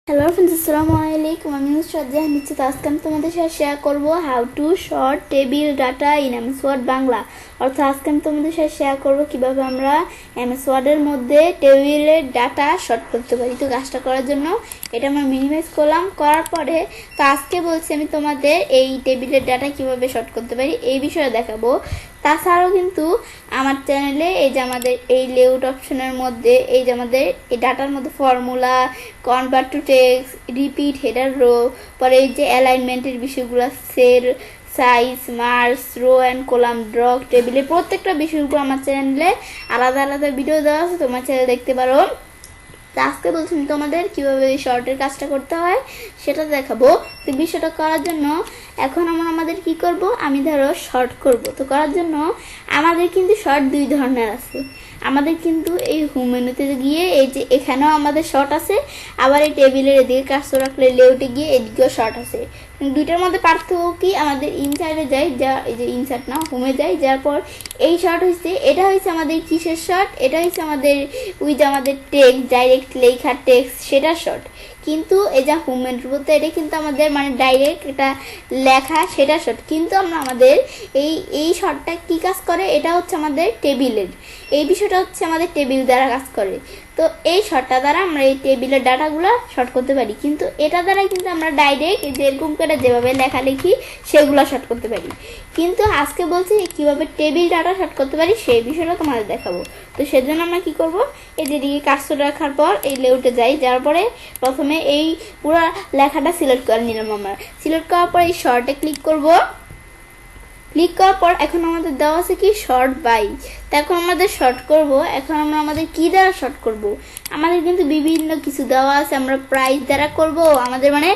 Hello friends, আসসালামু আলাইকুম। আমি শ্রদ্ধা নিশ্চিত আজকে আমি তোমাদের সাথে শেয়ার করবো how to sort table data in MS word Bangla. অর্থাৎ আজকে আমি তোমাদের সাথে শেয়ার করবো কীভাবে আমরা এমএস ওয়ার্ডের মধ্যে টেবিলের ডাটা শর্ট করতে পারি। তো কাজটা করার জন্য এটা আমরা মিনিমাইজ করলাম, করার পরে তো আজকে বলছি আমি তোমাদের এই টেবিলের ডাটা কীভাবে শর্ট করতে পারি এই বিষয়ে দেখাবো। তাছাড়াও কিন্তু আমার চ্যানেলে এই যে আমাদের এই লেআউট অপশনের মধ্যে এই যে আমাদের এই ডাটার মধ্যে formula, convert to text, repeat, header, row, পরে এই যে অ্যালাইনমেন্টের বিষয়গুলো, cell, size, marks, row and column, drop, টেবিলের প্রত্যেকটা বিষয়গুলো আমার চ্যানেলে আলাদা আলাদা ভিডিও দেওয়া আছে, তোমার চ্যানেলে দেখতে পারো। তো আজকে বলছি তোমাদের কীভাবে এই শর্টের কাজটা করতে হয় সেটা দেখাবো। তো বিষয়টা করার জন্য এখন আমাদের কি করব, আমি ধরো শর্ট করব। তো করার জন্য আমাদের কিন্তু শর্ট দুই ধরনের আছে। আমাদের কিন্তু এই হোম মেনুতে গিয়ে এই যে এখানেও আমাদের শর্ট আছে, আবার এই টেবিলের এদিকে কাজটা রাখলে লেআউটে গিয়ে এদিকেও শর্ট আছে। দুইটার মধ্যে পার্থক্য কি, আমাদের ইনসাইডে যাই, যা এই যে ইনসার্ট না হোমে যাই, যার পর এই শর্ট হয়েছে, এটা হয়েছে আমাদের কিসের শর্ট, এটা হয়েছে আমাদের ওই যে আমাদের টেক্সট, ডাইরেক্ট লেখা টেক্সট, সেটা শর্ট। কিন্তু এই যা হোম মেনুর মধ্যে এটা কিন্তু আমাদের মানে ডাইরেক্ট এটা লেখা, সেটা শর্ট। কিন্তু আমরা আমাদের এই শর্টটা কি কাজ করে, এটা হচ্ছে আমাদের টেবিলের, এই বিষয়টা হচ্ছে আমাদের টেবিল দ্বারা কাজ করে। তো এই শর্টটা দ্বারা আমরা এই টেবিলের ডাটাগুলো শর্ট করতে পারি, কিন্তু এটা দ্বারা কিন্তু আমরা ডাইরেক্ট যেরকম করে যেভাবে লেখালেখি সেগুলো শর্ট করতে পারি। কিন্তু আজকে বলছি কীভাবে টেবিল ডাটা শর্ট করতে পারি সেই বিষয়টা তোমাদের দেখাবো। তো সেজন্য আমরা কি করব, এই যেদিকে কাজটা রাখার পর এই লেআউটে যাই, যার পরে প্রথমে এই পুরো লেখাটা সিলেক্ট করে নিলাম। আমরা সিলেক্ট করার পর এই শর্টে ক্লিক করব। ক্লিক করার পর এখন আমাদের দেওয়া আছে কি শর্ট বাই। তো এখন আমাদের শর্ট করব, এখন আমরা আমাদের কি দ্বারা শর্ট করব, আমাদের কিন্তু বিভিন্ন কিছু দেওয়া আছে। আমরা প্রাইস দ্বারা করব, আমাদের মানে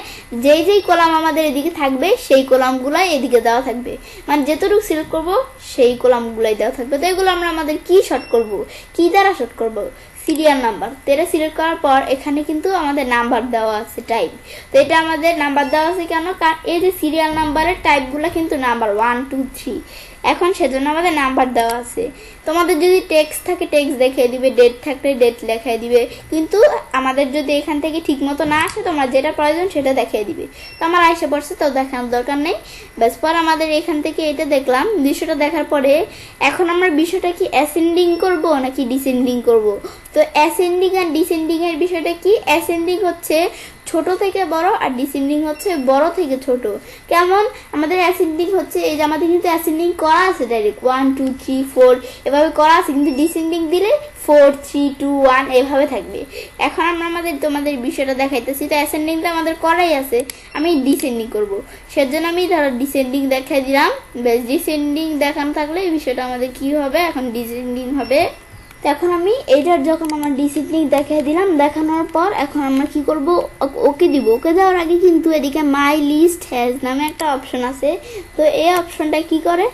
যেই কলাম আমাদের এদিকে থাকবে সেই কলামগুলাই এদিকে দেওয়া থাকবে, মানে যেতটুকু সিলেক্ট করব সেই কলামগুলাই দেওয়া থাকবে। তো এগুলো আমরা আমাদের কি শর্ট করব, কি দ্বারা শর্ট করব, সিরিয়াল নাম্বার। তো এটা সিলেক্ট করার পর এখানে কিন্তু আমাদের নাম্বার দেওয়া আছে, টাইপ। তো এটা আমাদের নাম্বার দেওয়া আছে কেন, কারণ এই যে সিরিয়াল নাম্বারের টাইপগুলো কিন্তু নাম্বার 1 2 3, এখন সেজন্য আমাদের নাম্বার দেওয়া আছে। তোমাদের যদি টেক্সট থাকে টেক্সট দেখিয়ে দিবে, ডেট থাকলে ডেট লেখাই দিবে, কিন্তু আমাদের যদি এখান থেকে ঠিক মতো না আসে তোমরা যেটা প্রয়োজন সেটা দেখিয়ে দিবে। তো আমার আইসা পড়ছে, তো দেখানোর দরকার নেই। ব্যাস, পর আমাদের এখান থেকে এটা দেখলাম, বিষয়টা দেখার পরে এখন আমরা বিষয়টা কি অ্যাসেন্ডিং করব নাকি ডিসেন্ডিং করব। তো অ্যাসেন্ডিং আর ডিসেন্ডিং এর বিষয়টা কি, অ্যাসেন্ডিং হচ্ছে ছোট থেকে বড় আর ডিসেন্ডিং হচ্ছে বড় থেকে ছোট। কেমন, আমাদের অ্যাসেন্ডিং হচ্ছে এই যে আমাদের কিন্তু অ্যাসেন্ডিং করা আছে ডাইরেক্ট 1 2 3 4 এভাবে করা আছে, কিন্তু ডিসেন্ডিং দিলে 4 3 2 1 এভাবে থাকবে। এখন আমরা তোমাদের বিষয়টা দেখাইতেছি। তো অ্যাসেন্ডিংটা আমাদের করাই আছে, আমি ডিসেন্ডিং করব, সেজন্য আমি ধরো ডিসেন্ডিং দেখাই দিলাম। বেশ, ডিসেন্ডিং দেখানো থাকলে এই বিষয়টা আমাদের কি হবে, এখন ডিসেন্ডিং হবে। তো এখন আমি এইটার যখন আমার ডিসিপ্লিন দেখিয়ে দিলাম, দেখানোর পর এখন আমরা কি করব, ওকে দিব। ওকে দেওয়ার আগে কিন্তু এদিকে মাই লিস্ট হ্যাজ নামে একটা অপশন আছে। তো এই অপশনটা কি করে,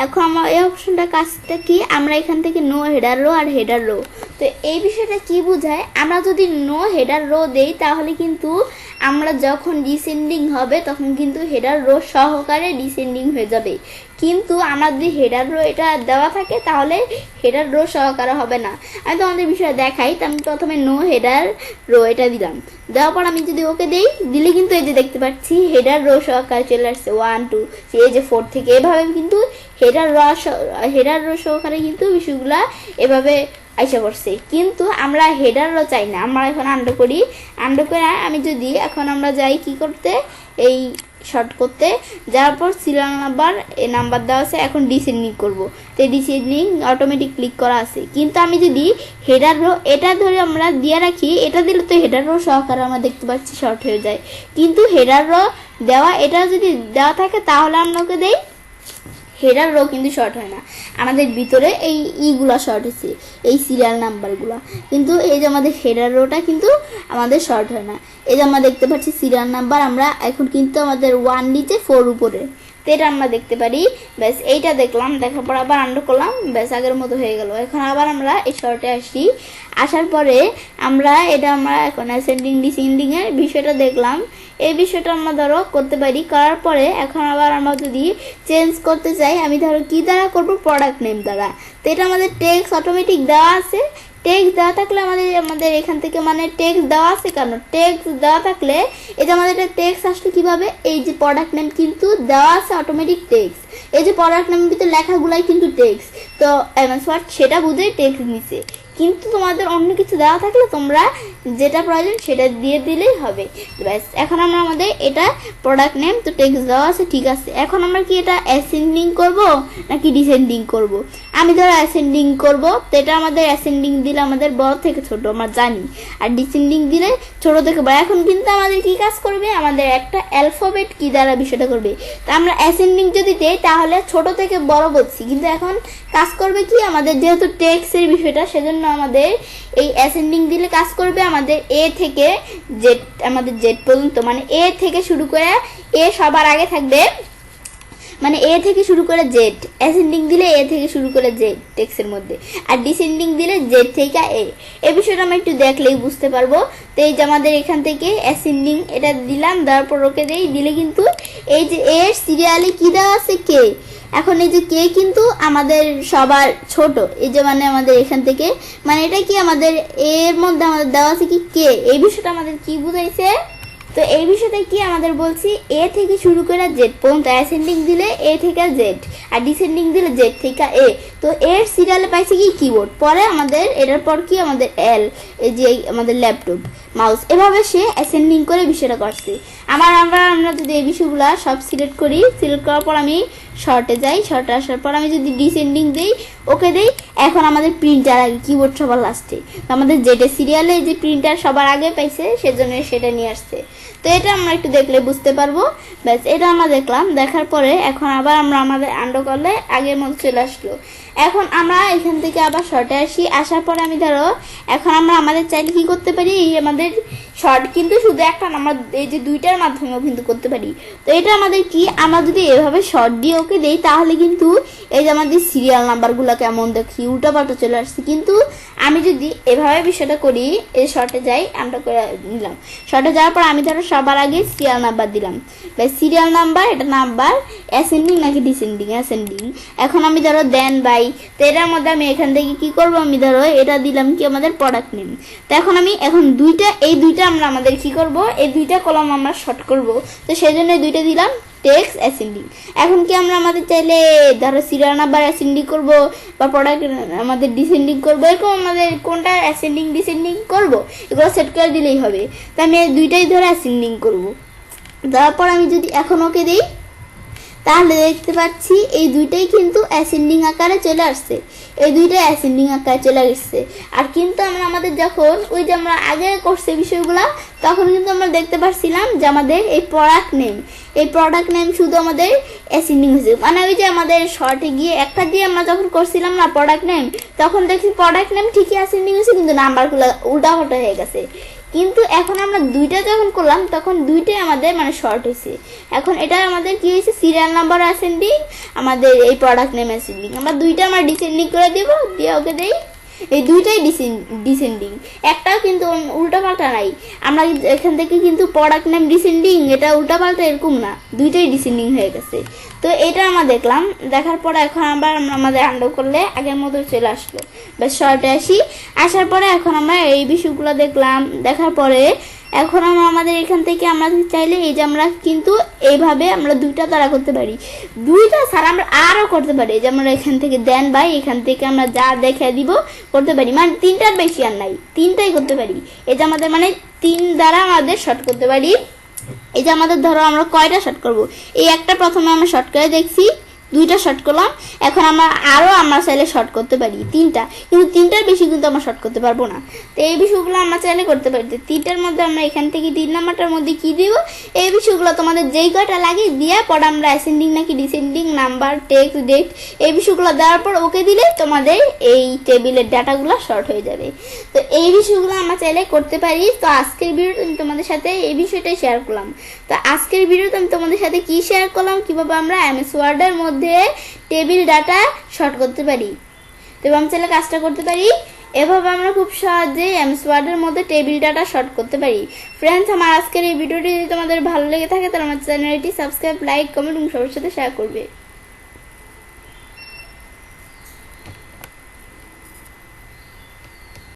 এখন আমার এই অপশনটা কাজটা কি, আমরা এখান থেকে নো হেডার রো আর হেডার রো। তো এই বিষয়টা কি বোঝায়, আমরা যদি নো হেডার রো দেই তাহলে কিন্তু আমরা যখন ডিসেন্ডিং হবে তখন কিন্তু হেডার রো সহকারে ডিসেন্ডিং হয়ে যাবে। কিন্তু আমার যদি হেডার রো এটা দেওয়া থাকে তাহলে হেডার রো সহকারে হবে না। আমি তোমাদের বিষয়ে দেখাই। তো আমি প্রথমে নো হেডার রো এটা দিলাম, দেওয়ার পর আমি যদি ওকে দেই, দিলে কিন্তু এই যে দেখতে পাচ্ছি হেডার রো সহকারে চলে আসছে 1 2 এই যে 4 থেকে, এভাবে কিন্তু হেডার রো সহকারে কিন্তু বিষয়গুলা এভাবে আইসা পড়ছে। কিন্তু আমরা হেডার রো চাই না, আমরা এখন আন্ডু করি। আন্ডু করে আমি যদি এখন আমরা যাই কি করতে, এই শর্ট করতে, যাওয়ার পর সিরিয়াল নাম্বার এই নাম্বার দেওয়া আছে, এখন ডিসেন্ডিং করব। তো ডিসেন্ডিং অটোমেটিক ক্লিক করা আছে। কিন্তু আমি যদি হেডার রো এটা ধরে আমরা দিয়ে রাখি, এটা দিলে তো হেডার রো সহকারে আমরা দেখতে পাচ্ছি শর্ট হয়ে যায়। কিন্তু হেডার রো দেওয়া এটা যদি দেওয়া থাকে তাহলে আমরা ওকে দেই, হেডার রো কিন্তু শর্ট হয় না। আমাদের ভিতরে এই ইগুলা শর্ট হয়েছে, এই সিরিয়াল নাম্বারগুলো, কিন্তু এই যে আমাদের হেডার রোটা কিন্তু আমাদের শর্ট হয় না। এই যে আমরা দেখতে পাচ্ছি সিরিয়াল নাম্বার, আমরা এখন কিন্তু আমাদের 1 নিচে 4 উপরে, তো এটা আমরা দেখতে পারি। ব্যাস, এইটা দেখলাম, দেখার পর আবার আন্ডু করলাম, ব্যাস আগের মতো হয়ে গেল। এখন আবার আমরা এই শর্টে আসি, আসার পরে আমরা এখন অ্যাসেন্ডিং ডিসেন্ডিং এর বিষয়টা দেখলাম। এই বিষয়টা আমরা ধরো করতে পারি। করার পরে এখন আবার আমরা যদি চেঞ্জ করতে চাই, আমি ধরো কি দ্বারা করব, প্রোডাক্ট নেম দ্বারা। তো এটা আমাদের টেক্সট অটোমেটিক দেওয়া আছে, টেক্সট দেওয়া থাকলে আমাদের এখান থেকে মানে টেক্সট দেওয়া আছে কেন, টেক্সট দেওয়া থাকলে এই যে আমাদের এটা টেক্সট আসলে কিভাবে, এই যে প্রোডাক্ট নেম কিন্তু দেওয়া আছে অটোমেটিক টেক্সট, এই যে প্রোডাক্ট নেমের ভিতরে লেখাগুলাই কিন্তু টেক্সট, তো এমএস ওয়ার্ড সেটা বুঝেই টেক্সট নিছে। কিন্তু তোমাদের অন্য কিছু দেওয়া থাকলে তোমরা যেটা প্রয়োজন সেটা দিয়ে দিলেই হবে। ব্যাস, এখন আমরা আমাদের এটা প্রোডাক্ট নেম তো টেক্সট দেওয়া আছে, ঠিক আছে। এখন আমরা কি এটা অ্যাসেন্ডিং করব নাকি ডিসেন্ডিং করব? আমি ধরো অ্যাসেন্ডিং করব, তো এটা আমাদের অ্যাসেন্ডিং দিলে আমাদের বড় থেকে ছোট আমরা জানি, আর ডিসেন্ডিং দিলে ছোট থেকে বড়। এখন কিন্তু আমাদের কি কাজ করবে, আমাদের একটা অ্যালফাবেট কি দ্বারা বিষয়টা করবে। তো আমরা অ্যাসেন্ডিং যদি দেই তাহলে ছোট থেকে বড় বলছি, কিন্তু এখন কাজ করবে কি, আমাদের যেহেতু টেক্সটের বিষয়টা সেজন্য আমাদের এই অ্যাসেন্ডিং দিলে কাজ করবে আমাদের এ থেকে জেড, আমাদের জেড পর্যন্ত, মানে এ থেকে শুরু করে এ সবার আগে থাকবে, মানে এ থেকে শুরু করে জেড। অ্যাসেন্ডিং দিলে এ থেকে শুরু করে জেড টেক্সটের মধ্যে, আর ডিসেন্ডিং দিলে জেড থেকে এ। এই বিষয়টা আমরা একটু দেখলেই বুঝতে পারবো। তো এই যে আমাদের এখান থেকে অ্যাসেন্ডিং এটা দিলাম, দেওয়ার পর ওকে দিলে কিন্তু এই যে এর সিরিয়ালে কি দেওয়া আছে, কে। এখন এই যে কে কিন্তু আমাদের সবার ছোট, এই যে মানে আমাদের এখান থেকে মানে এটা কি আমাদের এর মধ্যে আমাদের দেওয়া আছে কি কে। এই বিষয়টা আমাদের কি বুঝাইছে, তো এই বিষয়টা কি আমাদের বলছি এ থেকে শুরু করে জেড পর্যন্ত, অ্যাসেন্ডিং দিলে এ থেকে জেড আর ডিসেন্ডিং দিলে জেড থেকে এ। তো এর সিরিয়ালে পাইছে কি কিবোর্ড, পরে আমাদের এটার পর কি আমাদের এল, এই যে আমাদের ল্যাপটপ, মাউস, এভাবে সে অ্যাসেন্ডিং করে বিষয়টা করছে। আমরা যদি এই বিষয়গুলো সব সিলেক্ট করি, সিলেক্ট করার পর আমি শর্টে যাই, শর্টে আসার পর আমি যদি ডিসেন্ডিং দিই, ওকে দিই, এখন আমাদের প্রিন্টার আগে, কিবোর্ড সবার লাস্টে। তো আমাদের যেটা সিরিয়ালে যে প্রিন্টার সবার আগে পাইছে সেজন্য সেটা নিয়ে আসছে। তো এটা আমরা একটু দেখলে বুঝতে পারবো। ব্যাস, এটা আমরা দেখলাম, দেখার পরে এখন আবার আমরা আমাদের আন্ডো করলে আগের মতো চলে আসলো। এখন আমরা এখান থেকে আবার শর্টে আসি, আসার পরে আমি ধরো এখন আমরা আমাদের চাইলে কি করতে পারি, এই আমাদের শর্ট কিন্তু শুধু একটা না, আমরা এই যে দুইটার মাধ্যমেও কিন্তু করতে পারি। তো এটা আমাদের কি, আমরা যদি এভাবে শর্ট দিয়ে ওকে দেই তাহলে কিন্তু এই যে আমাদের সিরিয়াল নাম্বারগুলো কেমন দেখি উল্টাপাল্টা চলে আসছে। কিন্তু আমি যদি এভাবে বিষয়টা করি, এই শর্টে যাই, আমরা করে নিলাম, শর্টে যাওয়ার পর আমি ধরো সবার আগে সিরিয়াল নাম্বার দিলাম, সিরিয়াল নাম্বার, এটা নাম্বার অ্যাসেন্ডিং নাকি ডিসেন্ডিং, অ্যাসেন্ডিং। এখন আমি ধরো দেন বাই, তো এটার মধ্যে আমি এখান থেকে কি করব, আমি ধরো এটা দিলাম কি আমাদের প্রোডাক্ট নেম। তো এখন আমি এই দুইটা আমরা আমাদের কি করব, এই দুইটা কলাম আমরা শর্ট করব, তো সেই জন্য এই দুইটা দিলাম টেক্সট অ্যাসেন্ডিং। এখন কি আমরা আমাদের চাইলে ধরো সিরিয়াল নাম্বার অ্যাসেন্ডিং করব বা প্রোডাক্ট আমাদের ডিসেন্ডিং করব, এরকম আমাদের কোনটা অ্যাসেন্ডিং ডিসেন্ডিং করব এগুলো সেট করে দিলেই হবে। তো আমি এই দুইটাই ধরে অ্যাসেন্ডিং করব। তারপর আমি যদি এখন ওকে দিই তাহলে দেখতে পাচ্ছি এই দুইটাই কিন্তু অ্যাসেন্ডিং আকারে চলে আসছে, এই দুইটাই অ্যাসেন্ডিং আকারে চলে আসছে। আর কিন্তু আমরা আমাদের যখন ওই যে আমরা আগে করছে বিষয়গুলো, তখন কিন্তু আমরা দেখতে পাচ্ছিলাম যে আমাদের এই প্রোডাক্ট নেম শুধু আমাদের অ্যাসেন্ডিং হয়েছে, মানে ওই যে আমাদের শর্টে গিয়ে একটা দিয়ে আমরা যখন করছিলাম না প্রোডাক্ট নেম, তখন দেখছি প্রোডাক্ট নেম ঠিকই অ্যাসেন্ডিং হয়েছে কিন্তু নাম্বারগুলো উল্টাপাল্টা হয়ে গেছে। কিন্তু এখন আমরা দুইটা যখন করলাম তখন দুইটাই আমাদের মানে শর্ট হয়েছে। এখন এটা আমাদের কি হয়েছে, সিরিয়াল নাম্বার অ্যাসেন্ডিং, আমাদের এই প্রোডাক্ট নেম অ্যাসেন্ডিং, আমরা দুইটা আমরা ডিসেন্ডিং করে দিব, দিয়ে ওকে দেই, এই দুইটাই ডিসেন্ডিং, একটাও কিন্তু উল্টাপাল্টা নাই। আমরা এখান থেকে কিন্তু প্রোডাক্ট নেম ডিসেন্ডিং, এটা উল্টাপাল্টা এরকম না, দুইটাই ডিসেন্ডিং হয়ে গেছে। তো এটা আমরা দেখলাম, দেখার পরে এখন আবার আমাদের আন্ডো করলে আগের মতো চলে আসলো। বেশ, শর্টে আসার পরে এখন আমরা এই বিষয়গুলো দেখলাম, দেখার পরে এখন আমরা আমাদের এখান থেকে আমরা চাইলে এই যে আমরা কিন্তু এইভাবে আমরা দুইটা দ্বারা করতে পারি, দুইটা ছাড়া আমরা আরও করতে পারি। যে আমরা এখান থেকে দেন বাই, এখান থেকে আমরা যা দেখে দিব করতে পারি, মানে তিনটার বেশি আর নাই, তিনটাই করতে পারি। এই যে আমাদের মানে তিন দ্বারা আমাদের শর্ট করতে পারি। এই যে আমাদের ধরো আমরা কয়টা শর্ট করব, এই একটা প্রথমে আমরা শর্ট করে দেখছি, দুইটা শর্ট করলাম, এখন আমরা চাইলে শর্ট করতে পারি তিনটা, কিন্তু তিনটার বেশি কিন্তু আমরা শর্ট করতে পারবো না। তো এই বিষয়গুলো আমরা চাইলে করতে পারি। তিনটার মধ্যে আমরা এখান থেকে 3 নাম্বারটার মধ্যে কি দিব, এই বিষয়গুলো তোমাদের যেই কয়টা লাগে দিয়ে পরে আমরা অ্যাসেন্ডিং নাকি ডিসেন্ডিং, নাম্বার, টেক্সট, ডেট, এই বিষয়গুলো দেওয়ার পর ওকে দিলে তোমাদের এই টেবিলের ডাটাগুলো শর্ট হয়ে যাবে। তো এই বিষয়গুলো আমরা চাইলে করতে পারি। তো আজকের ভিডিওতে আমি তোমাদের সাথে এই বিষয়টাই শেয়ার করলাম। তো আজকের ভিডিওতে আমি তোমাদের সাথে কি শেয়ার করলাম, কিভাবে আমরা এমএস ওয়ার্ডের মধ্যে টেবিল ডাটা শর্ট করতে পারি। তো আমি চাইলে কাজটা করতে পারি, এভাবে আমরা খুব সহজেই এমএস ওয়ার্ডের মধ্যে টেবিল ডাটা শর্ট করতে পারি। ফ্রেন্ডস, আমার আজকের এই ভিডিওটি যদি তোমাদের ভালো লেগে থাকে তাহলে আমার চ্যানেলটি সাবস্ক্রাইব, লাইক, কমেন্ট এবং সবার সাথে শেয়ার করবে।